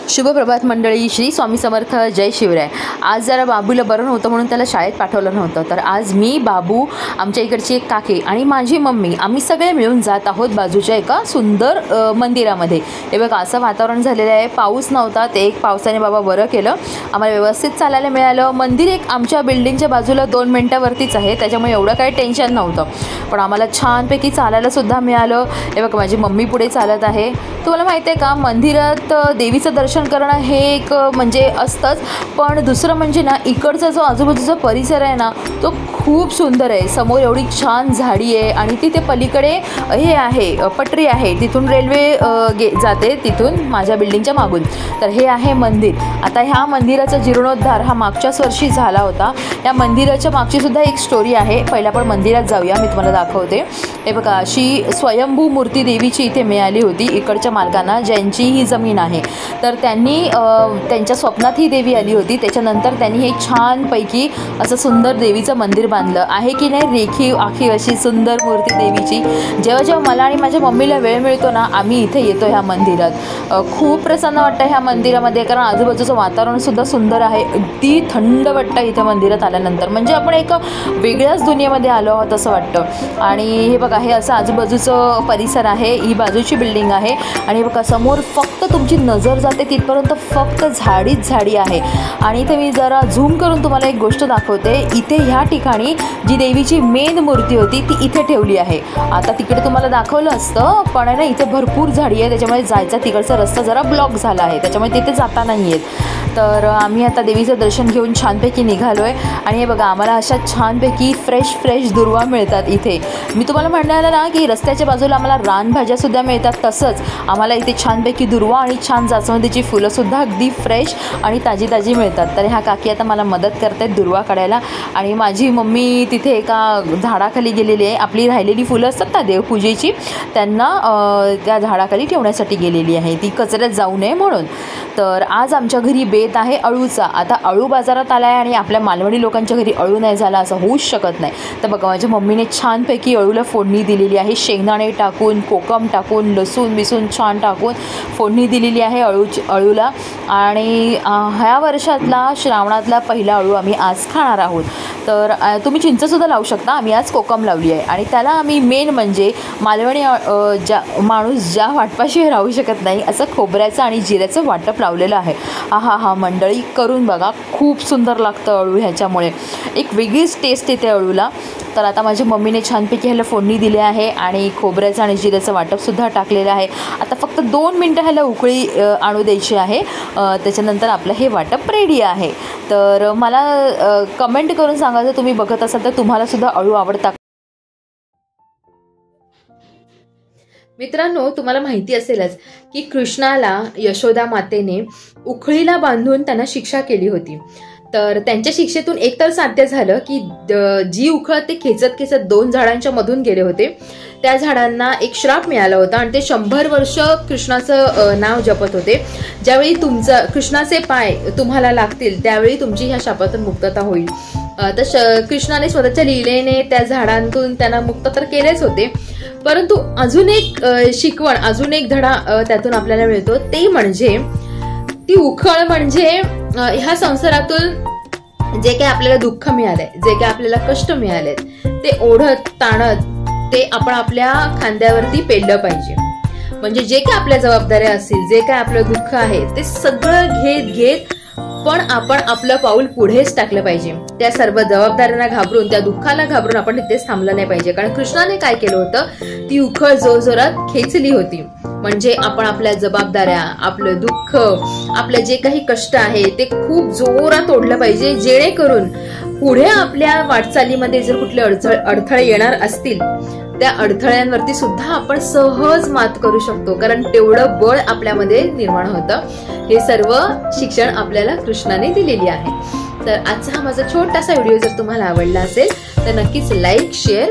शुभप्रभात मंडळी, श्री स्वामी समर्थ, जय शिवराय। आज जरा बाबूला बरं नव्हतं म्हणून त्याला शाळेत पाठवलं नव्हतं, तर आज मी, बाबू, आमच्या इकडची एक काकी आणि माझी मम्मी आम्ही सगळे मिळून जात आहोत बाजूच्या एका सुंदर मंदिरामध्ये। हे बघा असं वातावरण झालेलं आहे, पाऊस नव्हता, ते एक पावसाने बाबा बरं केलं, आम्हाला व्यवस्थित चालायला मिळालं। मंदिर एक आमच्या बिल्डिंगच्या बाजूला 2 मिनिटावरतीच आहे, त्याच्यामुळे एवढं काही टेन्शन नव्हतं, पण आम्हाला छानपैकी चालायला सुद्धा मिळालं। हे बघा माझी मम्मी पुढे चालत आहे। तुम्हाला माहिती आहे का, मंदिरात देवीचं दर्शन करणं हे एक म्हणजे असतंच, पण दुसरं म्हणजे ना इकडचा जो आजूबाजूचा परिसर आहे ना तो खूप सुंदर आहे। समोर एवढी छान झाडी आहे आणि तिथे पलीकडे हे आहे पटरी आहे, तिथून रेल्वे जाते तिथून माझ्या बिल्डिंगच्या मागून। तर हे आहे मंदिर। आता ह्या मंदिराचा जीर्णोद्धार हा मागच्याच वर्षी झाला होता। या मंदिराच्या मागची सुद्धा एक स्टोरी आहे, पहिला पण मंदिरात जाऊया, मी तुम्हाला दाखवते। हे बघा अशी स्वयंभू मूर्ती देवीची इथे मिळाली होती इकडच्या मालकांना, ज्यांची ही जमीन आहे। तर त्यांनी त्यांच्या स्वप्नात ही देवी आली होती, त्याच्यानंतर त्यांनी हे छानपैकी असं सुंदर देवीचं मंदिर बांधलं आहे की नाही, रेखीव आखीव अशी सुंदर मूर्ती देवीची। जेव्हा जेव्हा मला आणि माझ्या मम्मीला वेळ मिळतो ना, आम्ही इथे येतो ह्या मंदिरात। खूप प्रसन्न वाटतं ह्या मंदिरामध्ये, कारण आजूबाजूचं वातावरण सुद्धा सुंदर आहे, अगदी थंड वाटतं इथे मंदिरात आल्यानंतर, म्हणजे आपण एका वेगळ्याच दुनियेमध्ये आलो आहोत असं वाटतं। आणि हे बघा हे असं आजूबाजूचं परिसर आहे, ही बाजूची बिल्डिंग आहे आणि बघा समोर फक्त तुमची नजर जाते तिथपर्यंत फक्त झाडीच झाडी आहे। आणि इथे मी जरा झूम करून तुम्हाला एक गोष्ट दाखवते। इथे ह्या ठिकाणी जी देवीची मेन मूर्ती होती ती इथे ठेवली आहे। आता तिकडे तुम्हाला दाखवलं असतं, पण ना इथे भरपूर झाडी आहे, त्याच्यामुळे जायचा तिकडचा रस्ता जरा ब्लॉक झाला आहे, त्याच्यामुळे तिथे जाता नाही येत। तर आम्ही आता देवीचं दर्शन घेऊन छानपैकी निघालो आहे। आणि हे बघा आम्हाला अशा छानपैकी फ्रेश दुर्वा मिळतात इथे। मी तुम्हाला म्हणायला ना की रस्त्याच्या बाजूला आम्हाला रानभाज्यासुद्धा मिळतात, तसंच आम्हाला इथे छानपैकी दुर्वा आणि छान जास्वंदीची फुलंसुद्धा अगदी फ्रेश आणि ताजी मिळतात। तर ह्या काकी आता मला मदत करतात दुर्वा काढायला, आणि माझी मम्मी तिथे एका झाडाखाली गेलेली आहे, आपली राहिलेली फुलं असतात ना देवपूजेची, त्यांना त्या झाडाखाली ठेवण्यासाठी गेलेली आहे, ती कचऱ्यात जाऊ नये म्हणून। तर आज आमच्या घरी बेत आहे अळूचा। आता अळू बाजारात आला आहे आणि आपल्या मालवणी लोकांच्या घरी अळू नाही झाला असं होऊच शकत नाही। तर बघा माझ्या मम्मीने छानपैकी अळूला फोडणी दिलेली आहे, शेंगदाणे टाकून, कोकम टाकून, लसूण बिसून छान टाकून फोडणी दिलेली आहे अळूला। आणि ह्या वर्षातला श्रावणातला पहिला अळू आम्ही आज खाणार आहोत। तर तुम्ही चिंचसुद्धा लावू शकता, आम्ही आज कोकम लावली आहे। आणि त्याला आम्ही मेन म्हणजे मालवणी माणूस ज्या वाटपाशिवाय राहू शकत नाही असं खोबऱ्याचं आणि जिऱ्याचं वाटप लावलेलं आहे। हा मंडळी करून बघा, खूप सुंदर लागतं अळू, ह्याच्यामुळे एक वेगळीच टेस्ट येते अळूला। तर आता माझ्या मम्मीने छानपैकी ह्याला फोडणी दिली आहे आणि खोबऱ्याचं आणि जिऱ्याचं वाटपसुद्धा टाकलेलं आहे। आता फक्त 2 मिनटं ह्याला उकळी आणू द्यायची आहे, त्याच्यानंतर आपलं हे वाटप रेडी आहे। तर मला कमेंट करून सांगा जर तुम्ही बघत असाल तर तुम्हालासुद्धा अळू आवडतात। मित्रांनो, तुम्हाला माहिती असेलच की कृष्णाला यशोदा मातेने उखळीला बांधून त्यांना शिक्षा केली होती। तर त्यांच्या शिक्षेतून एक तर साध्य झालं की जी उखळ ते खेचत 2 झाडांच्या मधून गेले होते, त्या झाडांना एक श्राप मिळाला होता आणि ते 100 वर्ष कृष्णाचं नाव जपत होते। ज्यावेळी कृष्णाचे पाय तुम्हाला लागतील त्यावेळी तुमची ह्या शापातून मुक्तता होईल। तर कृष्णाने स्वतःच्या लीलेने त्या झाडांतून त्यांना मुक्त तर केलेच होते, परंतु अजून एक शिकवण, अजून एक धडा त्यातून आपल्याला मिळतो, ते म्हणजे ती उखळ म्हणजे ह्या संसारातून जे काही आपल्याला दुःख मिळालंय, जे काही आपल्याला कष्ट मिळालेत, ते ओढत ताणत ते आपण आपल्या खांद्यावरती पेललं पाहिजे। म्हणजे जे काही आपल्या जबाबदाऱ्या असतील, जे काही आपलं दुःख आहे, ते सगळं घेत पण आपण आपलं पाऊल पुढेच टाकलं पाहिजे। त्या सर्व जबाबदाऱ्यांना घाबरून, त्या दुःखाला घाबरून आपण तिथेच थांबलं नाही पाहिजे, कारण कृष्णाने काय केलं होतं, ती उखळ जोरजोरात खेचली होती। म्हणजे आपण आपल्या जबाबदाऱ्या, आपलं दुःख, आपले जे काही कष्ट आहे ते खूप जोरात ओढलं पाहिजे, जेणेकरून पुढे आपल्या वाटचालीमध्ये जर कुठले अडथळे येणार असतील, त्या अडथळ्यांवरती सुद्धा आपण सहज मात करू शकतो, कारण तेवढं बळ आपल्यामध्ये निर्माण होतं। हे सर्व शिक्षण आपल्याला कृष्णाने दिलेली आहे। तर आजचा हा माझा छोटासा व्हिडिओ जर तुम्हाला आवडला असेल तर नक्कीच लाईक, शेअर